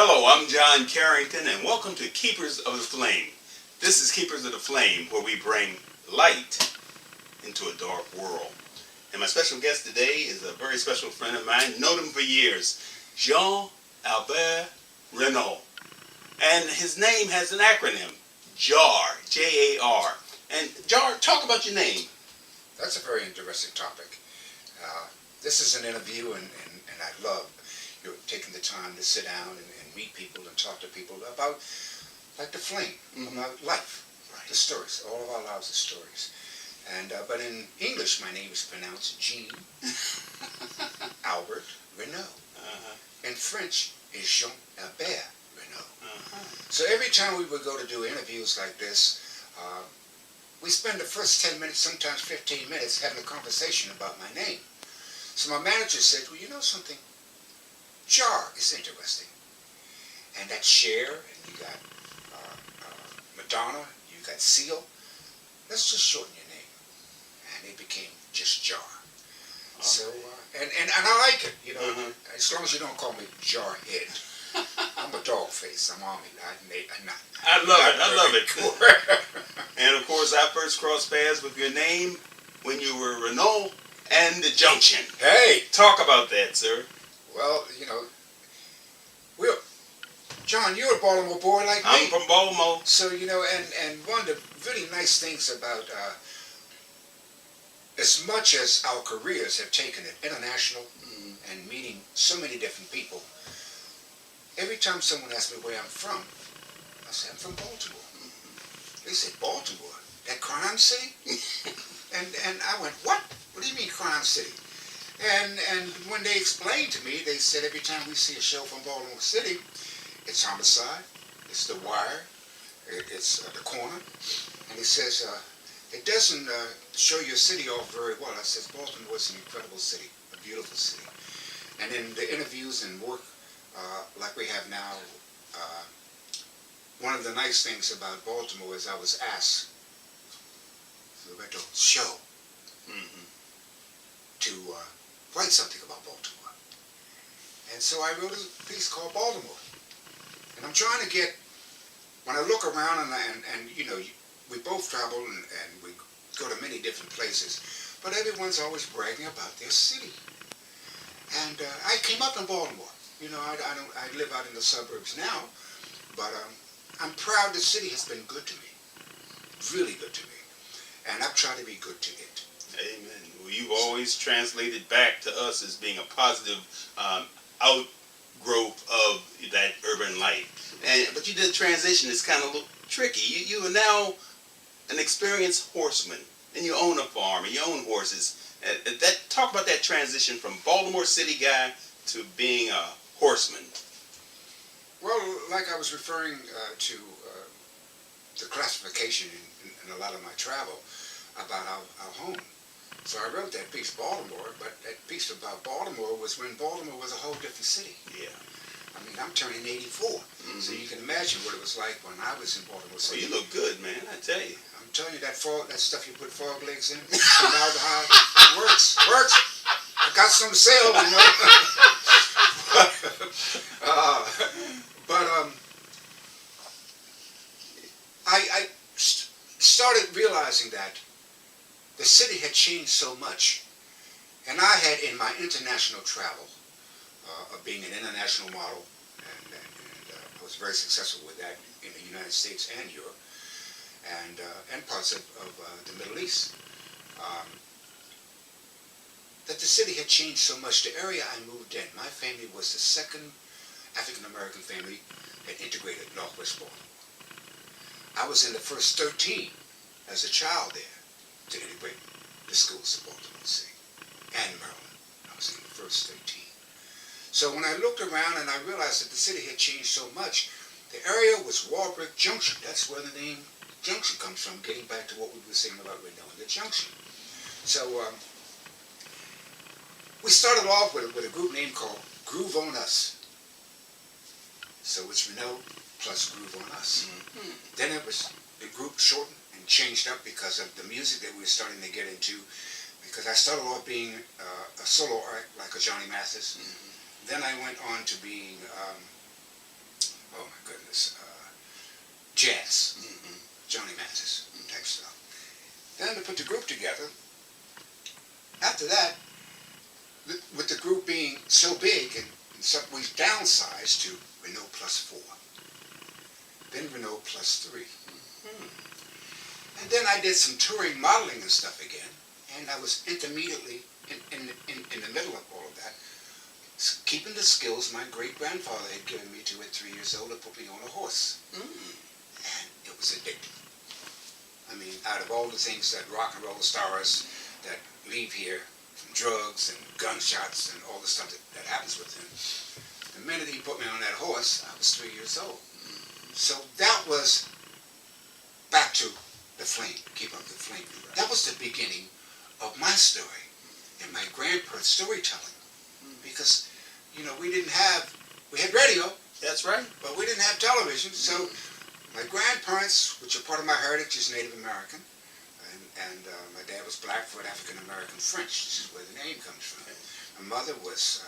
Hello, I'm John Carrington, and welcome to Keepers of the Flame. This is Keepers of the Flame, where we bring light into a dark world. And my special guest today is a very special friend of mine, known him for years, Jean-Albert Renaud. And his name has an acronym, JAR, J-A-R. And JAR, talk about your name. That's a very interesting topic. This is an interview, and I love you taking the time to sit down and meet people and talk to people about, like, the flame, about life, the stories. All of our lives are stories. And but in English, my name is pronounced Jean-Albert Renaud. In French, is Jean-Albert Renaud. So every time we would go to do interviews like this, we spend the first 10 minutes, sometimes 15 minutes, having a conversation about my name. So my manager said, well, you know something? Jar is interesting. And that's Cher, and you got Madonna, you got Seal. Let's just shorten your name. And it became just Jar. So, and I like it, you know, as long as you don't call me Jarhead. I'm a dog face. I'm Army. I love it. And of course, I first crossed paths with your name when you were Renaud and the Junction. Hey! Talk about that, sir. Well, you know, John, you're a Baltimore boy like me. I'm from Baltimore. So, you know, and one of the really nice things about, as much as our careers have taken it international and meeting so many different people, every time someone asks me where I'm from, I say, I'm from Baltimore. They say, Baltimore? That crime city? and I went, what? What do you mean crime city? And when they explained to me, they said every time we see a show from Baltimore City, it's Homicide, it's The Wire, it's The Corner, and he says, it doesn't show your city off very well. I says, Baltimore is an incredible city, a beautiful city. And in the interviews and work like we have now, one of the nice things about Baltimore is I was asked for the show to write something about Baltimore. And so I wrote a piece called Baltimore. And I'm trying to get, when I look around and you know, we both travel and we go to many different places, but everyone's always bragging about their city. And I came up in Baltimore. You know, I live out in the suburbs now, but I'm proud the city has been good to me, really good to me, and I've tried to be good to it. Amen. Well, you've always translated back to us as being a positive outgrowth of that urban life. But you did a transition. It's kind of a little tricky. You are now an experienced horseman, and you own a farm and you own horses. Talk about that transition from Baltimore City guy to being a horseman. Well, like I was referring to the classification in a lot of my travel about our home. So I wrote that piece, Baltimore, but that piece about Baltimore was when Baltimore was a whole different city. Yeah. I mean, I'm turning 84, so you can imagine what it was like when I was in Baltimore City. Well, you look good, man, I tell you. I'm telling you, that stuff you put fog legs in, alcohol, works. I got some sale, you know. I started realizing that the city had changed so much, and I had in my international travel of being an international model, and I was very successful with that in the United States and Europe, and parts of the Middle East, that the city had changed so much. The area I moved in, my family was the second African-American family that integrated Northwest Baltimore. I was in the first 13 as a child there to integrate the schools of Baltimore City and Maryland. I was in the first 13. So when I looked around and I realized that the city had changed so much, the area was Walbrick Junction. That's where the name Junction comes from, getting back to what we were saying about Renaud and the Junction. So we started off with a group name called Groove on Us. So it's Renaud plus Groove on Us. Then it was the group shortened and changed up because of the music that we were starting to get into. Because I started off being a solo act like a Johnny Mathis. Then I went on to being oh my goodness, jazz, Johnny Mathis type stuff. Then to put the group together, after that, with the group being so big, and so we downsized to Renaud plus 4, then Renaud plus 3. And then I did some touring modeling and stuff again, and I was intermediately in the middle of all of that, keeping the skills my great-grandfather had given me to at 3 years old to put me on a horse. And it was addictive. I mean, out of all the things that rock and roll stars that leave here from drugs and gunshots and all the stuff that happens with them, the minute he put me on that horse, I was 3 years old. So that was back to the flame, keep up the flame. That was the beginning of my story and my grandparents' storytelling. Because, you know, we had radio. That's right. But we didn't have television, so my grandparents, which are part of my heritage, is Native American, and my dad was Blackfoot, African American French. This is where the name comes from. My mother was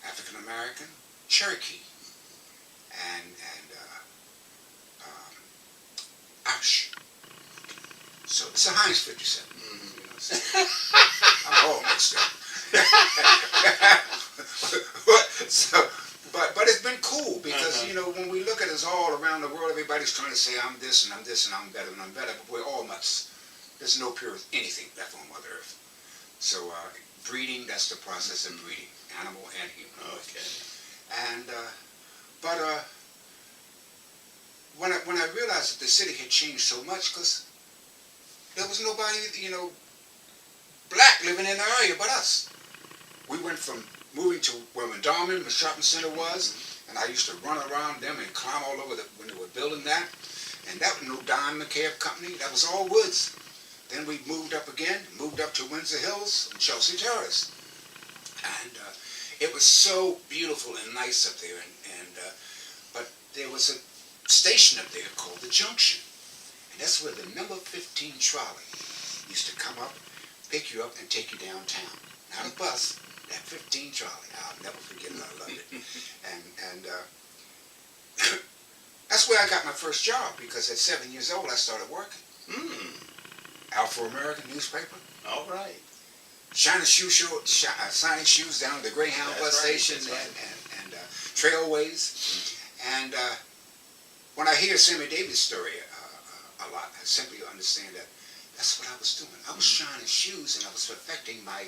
African American Cherokee, and Irish. So it's a Heinz 57. You know, so I'm all mixed up. But it's been cool because, you know, when we look at us all around the world, everybody's trying to say I'm this and I'm this and I'm better and I'm better, but we're all nuts. There's no pure anything left on Mother Earth. So breeding, that's the process of breeding, animal and human. Okay. And when I realized that the city had changed so much, because there was nobody, you know, black living in the area but us. We went from moving to where Mandalman, the shopping center was, and I used to run around them and climb all over when they were building that. And that was no Dime McCabe Company, that was all woods. Then we moved up again, moved up to Windsor Hills and Chelsea Terrace. And it was so beautiful and nice up there. But there was a station up there called the Junction. And that's where the number 15 trolley used to come up, pick you up, and take you downtown. Not a bus, that 15 trolley. I'll never forget it, I loved it. And that's where I got my first job, because at 7 years old I started working. Afro-American newspaper. All right. Signing shoes down at the Greyhound bus station and Trailways. And when I hear Sammy Davis' story a lot, I simply understand that that's what I was doing. I was shining shoes and I was perfecting my,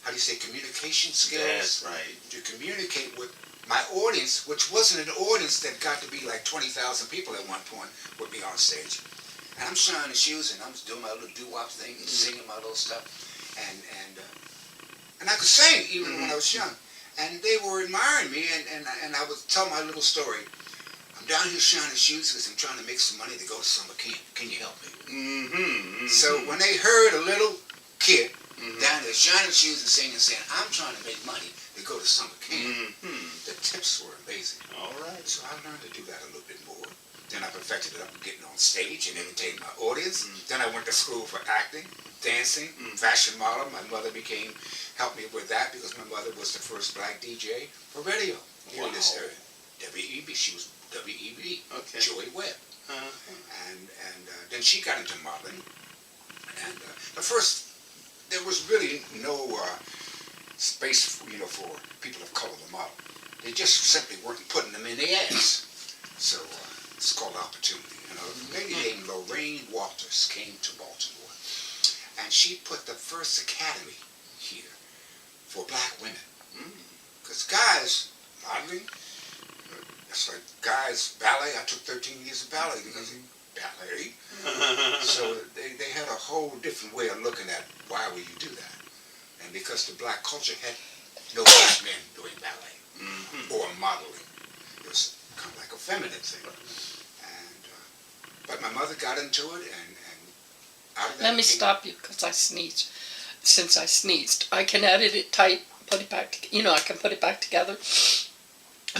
how do you say, communication skills. That's right. To communicate with my audience, which wasn't an audience that got to be like 20,000 people at one point with me on stage. And I'm shining shoes and I'm doing my little doo-wop thing and singing my little stuff. And I could sing even when I was young. And they were admiring me, and I would tell my little story. I'm down here shining shoes because I'm trying to make some money to go to summer camp. Can you help me? So when they heard a little kid down there shining shoes and singing, saying, I'm trying to make money to go to summer camp, the tips were amazing. All right. So I learned to do that a little bit more. Then I perfected it up getting on stage and entertaining my audience. Then I went to school for acting, dancing, fashion model. My mother helped me with that because my mother was the first black DJ for radio here in this area. WEB, she was WEB, Joey Webb. And then she got into modeling. And but first, there was really no space, you know, for people of color to model. They just simply weren't putting them in the ads. So it's called opportunity. You know, a lady named Lorraine Walters came to Baltimore, and she put the first academy here for black women. Because guys, modeling, it's like guys, ballet. I took 13 years of ballet because of ballet. So they had a whole different way of looking at why would you do that. And because the black culture had no black men doing ballet or modeling. It was kind of like a feminine thing. But my mother got into it, and out of that. Let me stop you because I sneezed. Since I sneezed, I can edit it tight, put it back. You know, I can put it back together.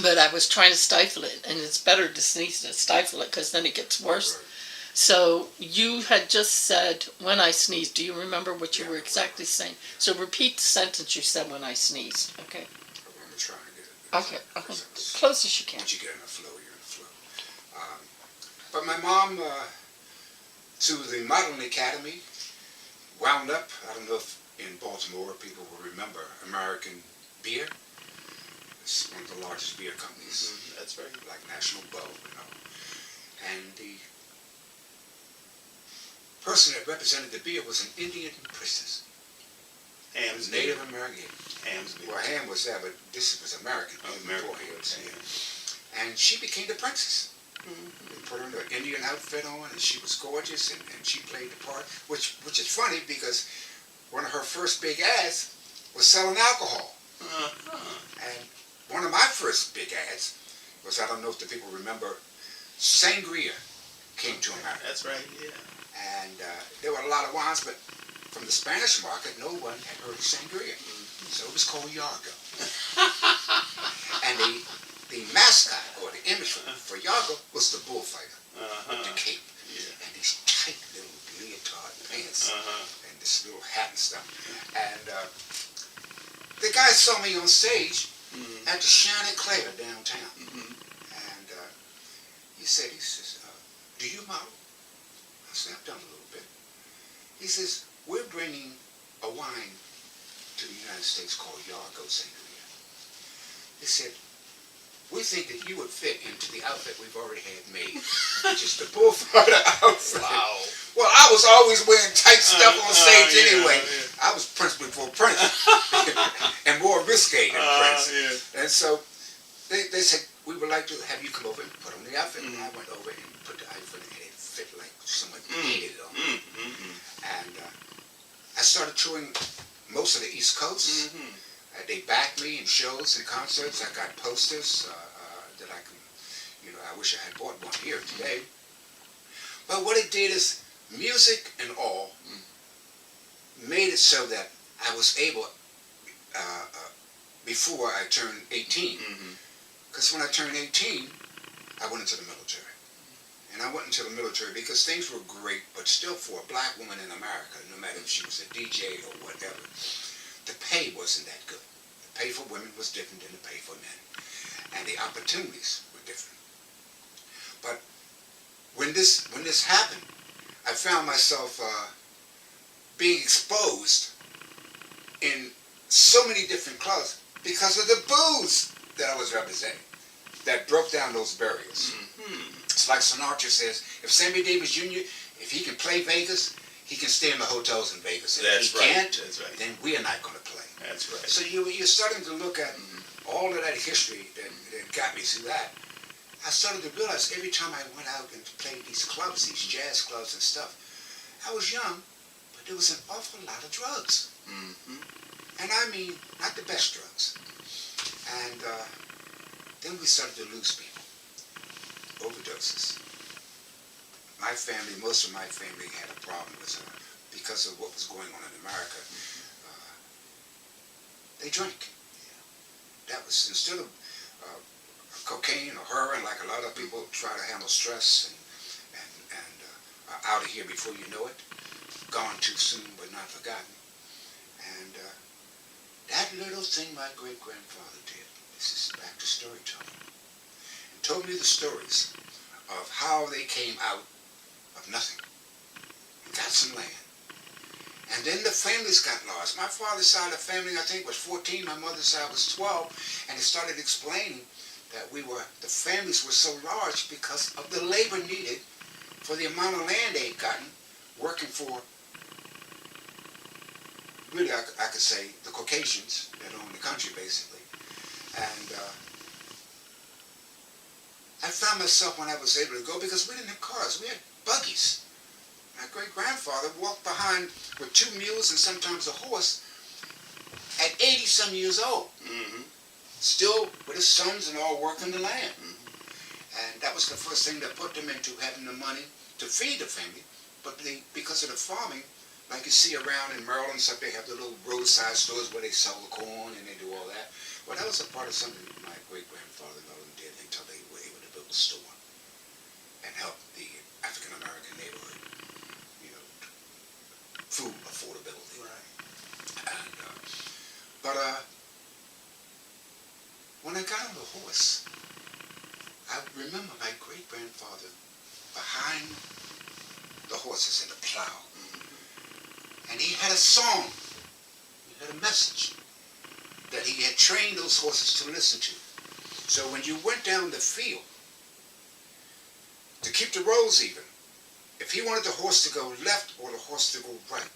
But I was trying to stifle it, and it's better to sneeze than stifle it because then it gets worse. Right. So you had just said when I sneezed. Do you remember what you were exactly saying? So repeat the sentence you said when I sneezed. Okay. I'm gonna try and get it. Okay. Close as you can. Once you get in the flow, you're in the flow. But my mom, to the Modeling Academy, wound up. I don't know if in Baltimore people will remember American Beer. It's one of the largest beer companies. That's right. Like National Bow, And the person that represented the beer was an Indian princess. Ham's Native American. Ham's beer. Well, Ham was there, but this was American. American. Yeah. And she became the princess. They put her an Indian outfit on, and she was gorgeous, and she played the part, which is funny because one of her first big ads was selling alcohol. And one of my first big ads was, I don't know if the people remember, sangria came to America. That's right, yeah. And there were a lot of wines, but from the Spanish market, no one had heard of sangria. So it was called Yargo. And the mascot, or the image for Yargo, was the bullfighter with the cape. And these tight little leotard pants and this little hat and stuff. And the guy saw me on stage at the Shining Claire downtown. And he says, do you model? I said, I've done a little bit. He says, we're bringing a wine to the United States called Yargo Sangria. He said, we think that you would fit into the outfit we've already had made, which is the bullfighter outfit. Wow. Well, I was always wearing tight stuff on stage anyway. I was Prince before Prince, and more risque than Prince. And so they said, we would like to have you come over and put on the outfit. And I went over and put the outfit on, and it fit like someone painted it on. And I started touring most of the East Coast. They backed me in shows and concerts. I got posters that I can, I wish I had bought one here today. But what it did is, music and all made it so that I was able, before I turned 18, because when I turned 18, I went into the military. And I went into the military because things were great, but still for a black woman in America, no matter if she was a DJ or whatever, the pay wasn't that good. The pay for women was different than the pay for men. And the opportunities were different. But when this happened, I found myself being exposed in so many different clubs because of the booze that I was representing that broke down those barriers. It's like Sinatra says, if Sammy Davis Jr., if he can play Vegas, he can stay in the hotels in Vegas. If he can't, then we are not going to play. That's right. So you're starting to look at all of that history that got me through that. I started to realize every time I went out and played these clubs, these jazz clubs and stuff, I was young, but there was an awful lot of drugs. And I mean, not the best drugs. And then we started to lose people. Overdoses. My family, most of my family had a problem with because of what was going on in America. They drank. That was, instead of cocaine or heroin, like a lot of people try to handle stress and out of here before you know it, gone too soon but not forgotten. And that little thing my great-grandfather did, this is back to storytelling, and told me the stories of how they came out of nothing and got some land. And then the families got lost. My father's side of the family, I think, was 14. My mother's side was 12. And he started explaining that the families were so large because of the labor needed for the amount of land they'd gotten working for, really, I could say, the Caucasians that owned the country, basically. And I found myself, when I was able to go, because we didn't have cars, we had buggies. My great-grandfather walked behind with 2 mules and sometimes a horse at 80-some years old. Still with his sons and all working the land. And that was the first thing that put them into having the money to feed the family. But because of the farming, like you see around in Maryland, so they have the little roadside stores where they sell the corn and they do all that. Well, that was a part of something my great-grandfather and all them did until they were able to build a store and help the African-American neighborhood, food affordability. Right. And, but When I got on the horse, I remember my great-grandfather behind the horses in the plow. And he had a song, he had a message that he had trained those horses to listen to. So when you went down the field, to keep the roads even, if he wanted the horse to go left or the horse to go right,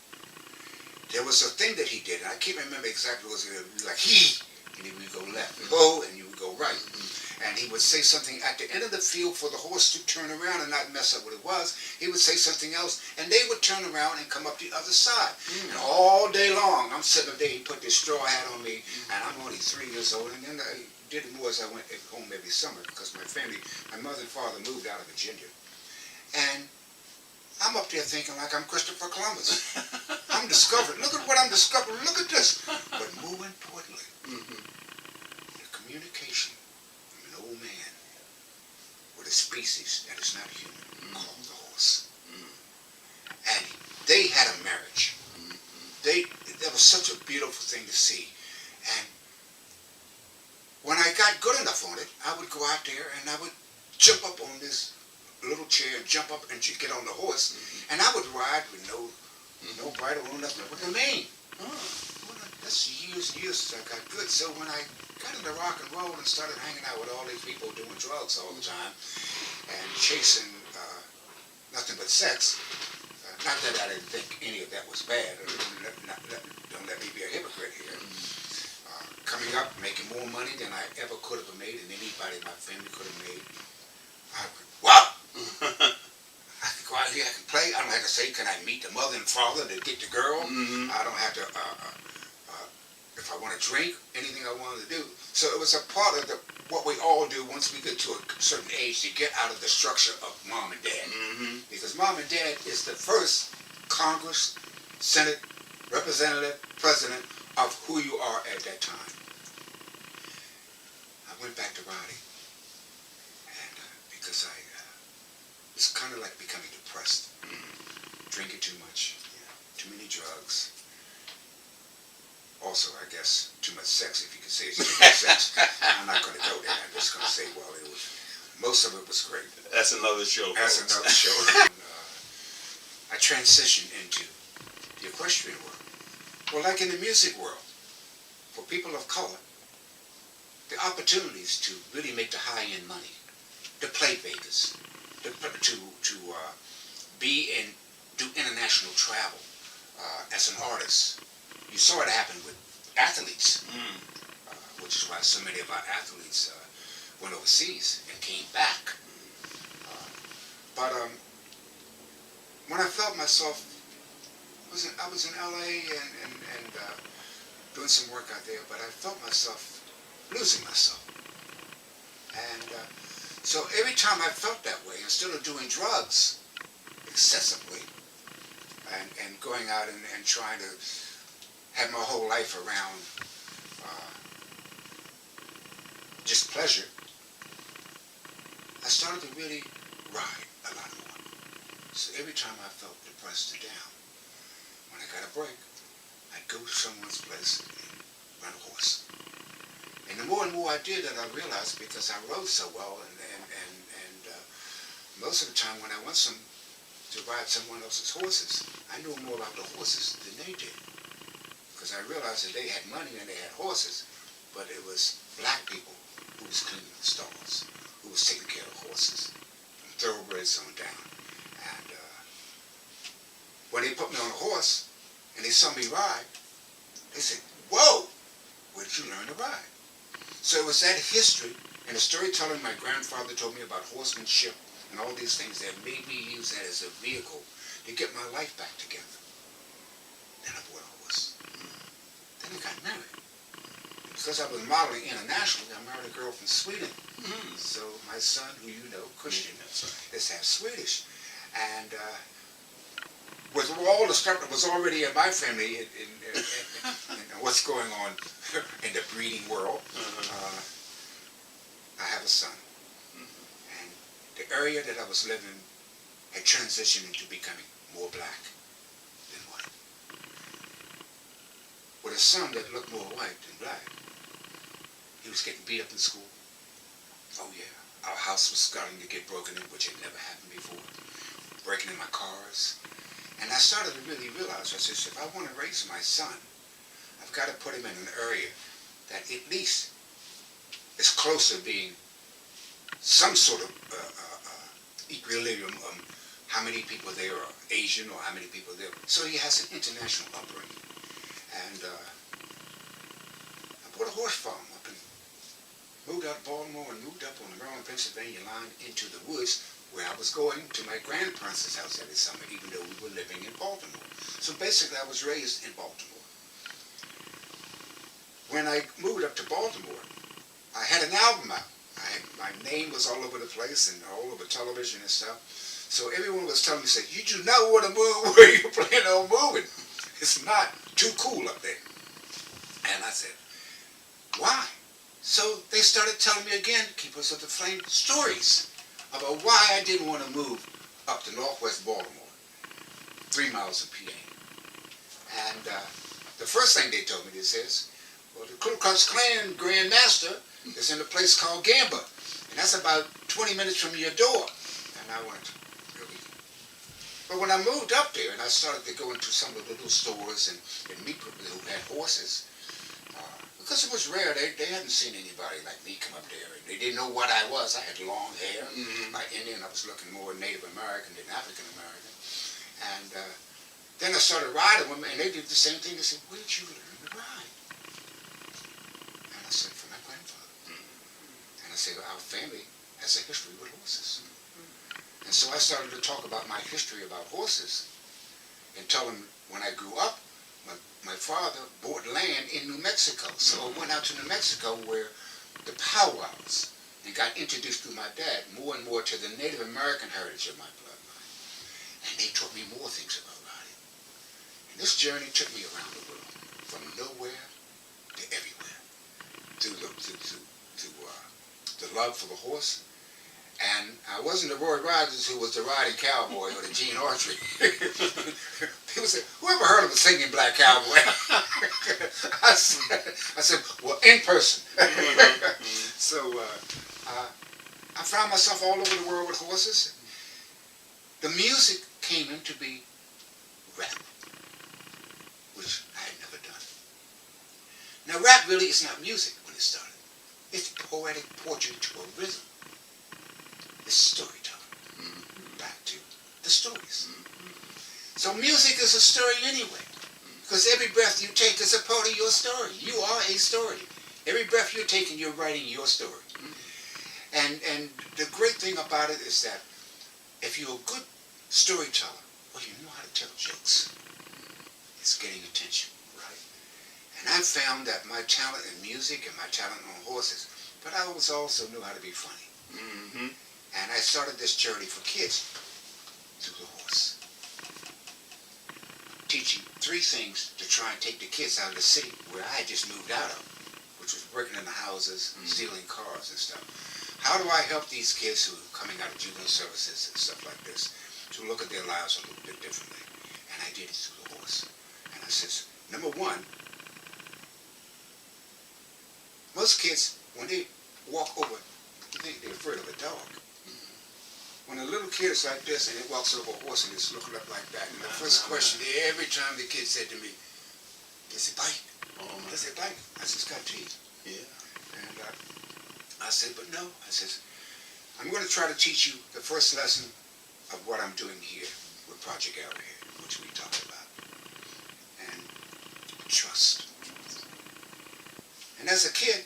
there was a thing that he did, and I can't remember exactly what it was. It would be like he, and he would go left, ho, and you would go right. And he would say something at the end of the field for the horse to turn around and not mess up what it was. He would say something else, and they would turn around and come up the other side. And all day long, I'm sitting there, he put this straw hat on me, and I'm only 3 years old, and then I did it more as I went home every summer, because my family, my mother and father moved out of Virginia. And I'm up there thinking like I'm Christopher Columbus. I'm discovering, look at what I'm discovering, look at this. But more importantly, the communication from an old man with a species that is not human, called the horse. And they had a marriage. That was such a beautiful thing to see. And when I got good enough on it, I would go out there and I would jump up on this little chair and jump up and get on the horse, and I would ride with no bridle or nothing, with a mane. Well, that's years and years since I got good. So when I got into rock and roll and started hanging out with all these people doing drugs all the time and chasing nothing but sex, not that I didn't think any of that was bad. Don't let me be a hypocrite here. Coming up, making more money than I ever could have made, and anybody in my family could have made. I could, wow! I can go out here, I can play. I don't have to say, can I meet the mother and father to get the girl? I don't have to, if I want to drink, anything I wanted to do. So it was a part of what we all do once we get to a certain age to get out of the structure of mom and dad. Because mom and dad is the first Congress, Senate, representative, president of who you are at that time. I went back to riding. Because it's kind of like becoming depressed, drinking too much, too many drugs. Also, I guess, too much sex, if you can say it's too much sex. I'm not going to go there. I'm just going to say, well, most of it was great. That's another show. That's another show. I transitioned into the equestrian world. Well, like in the music world, for people of color, the opportunities to really make the high-end money, to play Vegas, to be in, do international travel as an artist. You saw it happen with athletes, which is why so many of our athletes went overseas and came back. But when I felt myself, I was in LA and doing some work out there, but I felt myself losing myself. And so every time I felt that way, instead of doing drugs excessively and going out and trying to have my whole life around just pleasure, I started to really ride a lot more. So every time I felt depressed or down, when I got a break, I'd go to someone's place and run a horse. And the more and more I did that, I realized because I rode so well, and most of the time when I went to ride someone else's horses, I knew more about the horses than they did. Because I realized that they had money and they had horses, but it was black people who was cleaning the stalls, who was taking care of horses, from thoroughbreds on down. And when they put me on a horse and they saw me ride, they said, "Whoa, where did you learn to ride?" So it was that history and the storytelling my grandfather told me about horsemanship and all these things that made me use that as a vehicle to get my life back together. Then I bought a horse. Then I got married. Because I was modeling internationally, I married a girl from Sweden. So my son, who you know, Christian, is half Swedish. And with all the stuff that was already in my family, and what's going on in the breeding world, I have a son. And the area that I was living had transitioned into becoming more black than white. With a son that looked more white than black, he was was getting beat up in school. Oh yeah, our house was starting to get broken in, which had never happened before. Breaking in my cars. And I started to really realize, I said, if I want to raise my son, I've got to put him in an area that at least is close to being some sort of equilibrium of how many people there are Asian or how many people there. So he has an international upbringing. And I bought a horse farm up and moved out of Baltimore and moved up on the Maryland-Pennsylvania line into the woods where I was going to my grandparents' house every summer, even though we were living in Baltimore. So basically I was raised in Baltimore. When I moved up to Baltimore, I had an album out. My name was all over the place and all over television and stuff. So everyone was telling me, said, you do not want to move where you're planning on moving. It's not too cool up there. And I said, why? So they started telling me again, Keepers of the Flame, stories about why I didn't want to move up to northwest Baltimore, 3 miles of PA. And the first thing they told me, they says, well, the Ku Klux Klan Grand Master is in a place called Gamba, and that's about 20 minutes from your door. And I went, really? But when I moved up there and I started to go into some of the little stores and meet people who had horses, because it was rare, they hadn't seen anybody like me come up there. They didn't know what I was. I had long hair. Like Indian, I was looking more Native American than African American. And then I started riding with them, and they did the same thing. They said, where did you learn to ride? And I said, from my grandfather. And I said, our family has a history with horses. And so I started to talk about my history about horses and tell them when I grew up, my father bought land in New Mexico. So I went out to New Mexico where the powwows and got introduced through my dad more and more to the Native American heritage of my bloodline. And they taught me more things about riding. And this journey took me around the world, from nowhere to everywhere, through the love for the horse. And I wasn't the Roy Rogers who was the riding cowboy or the Gene Autry. People said, who ever heard of a singing black cowboy? I said, well, in person. So I found myself all over the world with horses. The music came in to be rap, which I had never done. Now rap really is not music when it started. It's poetic poetry to a rhythm. It's storytelling. Back to the stories. So music is a story anyway. Because every breath you take is a part of your story. You are a story. Every breath you're taking, you're writing your story. And the great thing about it is that if you're a good storyteller, well, you know how to tell jokes. It's getting attention, right? And I found that my talent in music and my talent on horses, but I also knew how to be funny. And I started this journey for kids through the horse. Teaching 3 things to try and take the kids out of the city where I had just moved out of, which was breaking into houses, stealing cars and stuff. How do I help these kids who are coming out of juvenile services and stuff like this to look at their lives a little bit differently? And I did it through the horse. And I says, number 1, most kids, when they walk over, think they're afraid of a dog. When a little kid is like this and it walks over a horse and it's looking up like that, and the first question every time the kid said to me, does it bite? Does it bite? I said, it's got teeth. Yeah. And I said, but no. I said, I'm going to try to teach you the first lesson of what I'm doing here with Project Arrowhead, which we talked about. And trust. And as a kid,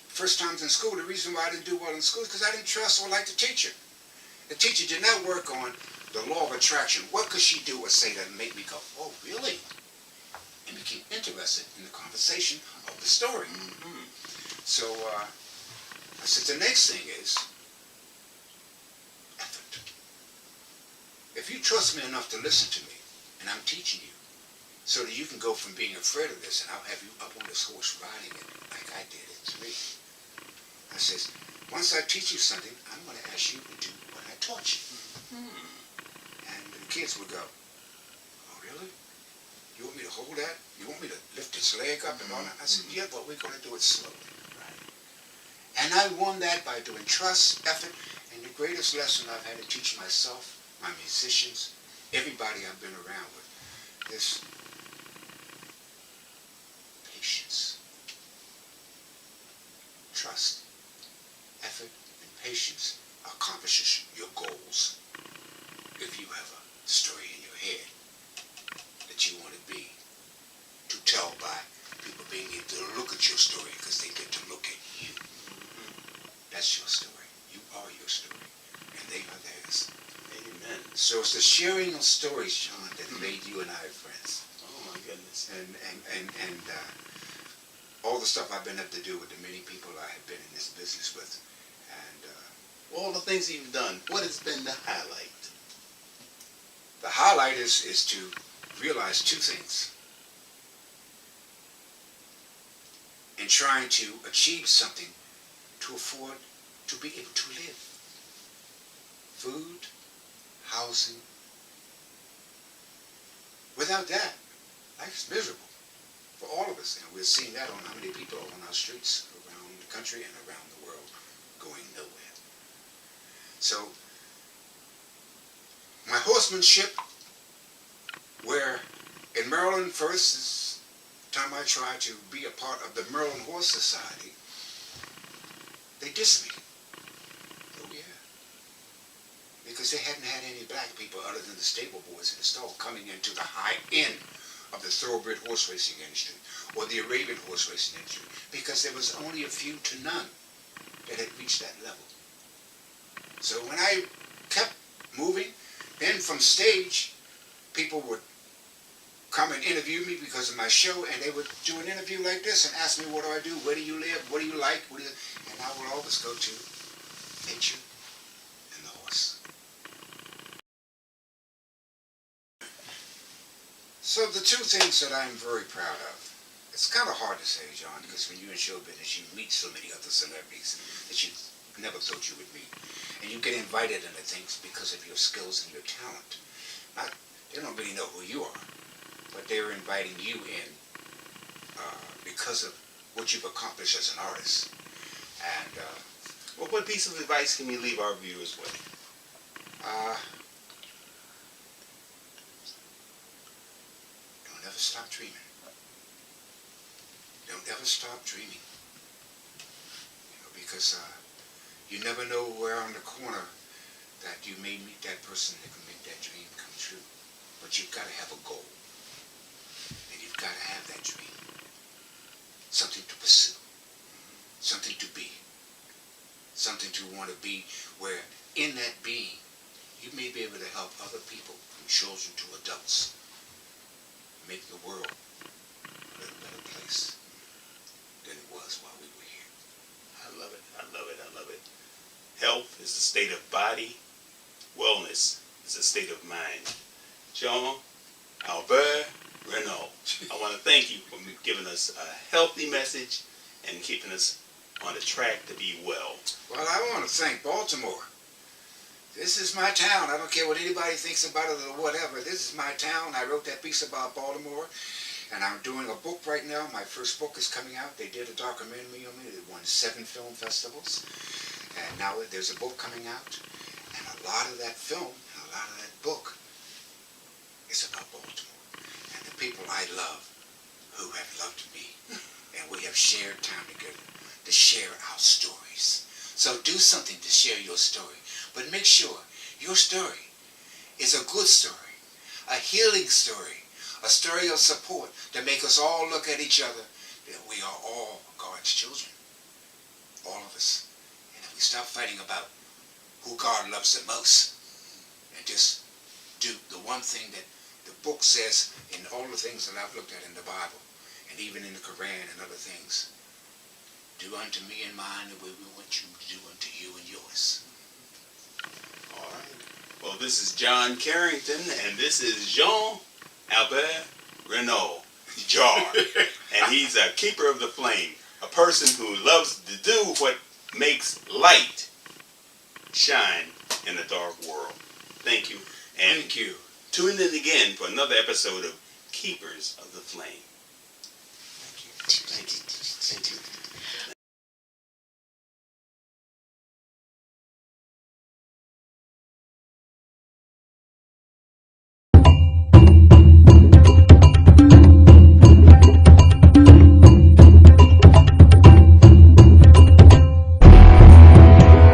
first times in school, the reason why I didn't do well in school is because I didn't trust or like the teacher. The teacher did not work on the law of attraction. What could she do or say that made me go, oh, really? And became interested in the conversation of the story. So I said, the next thing is effort. If you trust me enough to listen to me, and I'm teaching you, so that you can go from being afraid of this, and I'll have you up on this horse riding it like I did it 3. I says, once I teach you something, I'm going to ask you to do what I taught you. And the kids would go, oh, really? You want me to hold that? You want me to lift his leg up and all that? I said, yeah, but we're going to do it slowly, right? And I won that by doing trust, effort, and the greatest lesson I've had to teach myself, my musicians, everybody I've been around with, is patience. Trust, effort, and patience accomplishes your goals. If you have a story in your head that you want to be, to tell by people being able to look at your story because they get to look at you. That's your story. You are your story, and they are theirs. Amen. So it's the sharing of stories, John, that made you and I friends. Oh my goodness. And all the stuff I've been able to do with the many people I have been in this business with. And All the things you've done, what has been the highlight? the highlight is to realize two things. In trying to achieve something to afford to be able to live. Food, housing. Without that, life's miserable for all of us. And we're seeing that on how many people are on our streets around the country and around the world going nowhere. So, my horsemanship, where in Maryland first, is the time I tried to be a part of the Maryland Horse Society, they dissed me. Oh yeah. Because they hadn't had any black people other than the stable boys in the stall coming into the high end of the thoroughbred horse racing industry or the Arabian horse racing industry, because there was only a few to none that had reached that level. So when I kept moving, then from stage, people would come and interview me because of my show, and they would do an interview like this and ask me, what do I do, where do you live, what do you like, and I will always go to nature and the horse. So the two things that I'm very proud of, it's kind of hard to say, John, because when you're in show business, you meet so many other celebrities that you never thought you would meet. And you get invited into things because of your skills and your talent. They don't really know who you are, but they're inviting you in because of what you've accomplished as an artist. And Well, what piece of advice can you leave our viewers with? Don't ever stop dreaming. Don't ever stop dreaming. Because you never know where on the corner that you may meet that person that can make that dream come true. But you've got to have a goal. And you've got to have that dream. Something to pursue. Something to be. Something to want to be, where in that being, you may be able to help other people, from children to adults, make the world a little better place than it was while we were here. I love it. I love it. I love it. Health is a state of body. Wellness is a state of mind. Jean Albert Renaud, I want to thank you for giving us a healthy message and keeping us on the track to be well. Well, I want to thank Baltimore. This is my town. I don't care what anybody thinks about it or whatever. This is my town. I wrote that piece about Baltimore. And I'm doing a book right now. My first book is coming out. They did a documentary on me. It won 7 film festivals. And now there's a book coming out. And a lot of that film, and a lot of that book is about Baltimore. And the people I love, who have loved me. And we have shared time together to share our stories. So do something to share your story. But make sure your story is a good story. A healing story. A story of support to make us all look at each other that we are all God's children. All of us. And if we stop fighting about who God loves the most and just do the one thing that the book says in all the things that I've looked at in the Bible and even in the Quran and other things, do unto me and mine the way we want you to do unto you and yours. All right. Well, this is John Carrington, and this is Jean Albert Renaud, Jar. And he's a keeper of the flame, a person who loves to do what makes light shine in a dark world. Thank you. And Thank you. Tune in again for another episode of Keepers of the Flame. Thank you. Thank you. Thank you.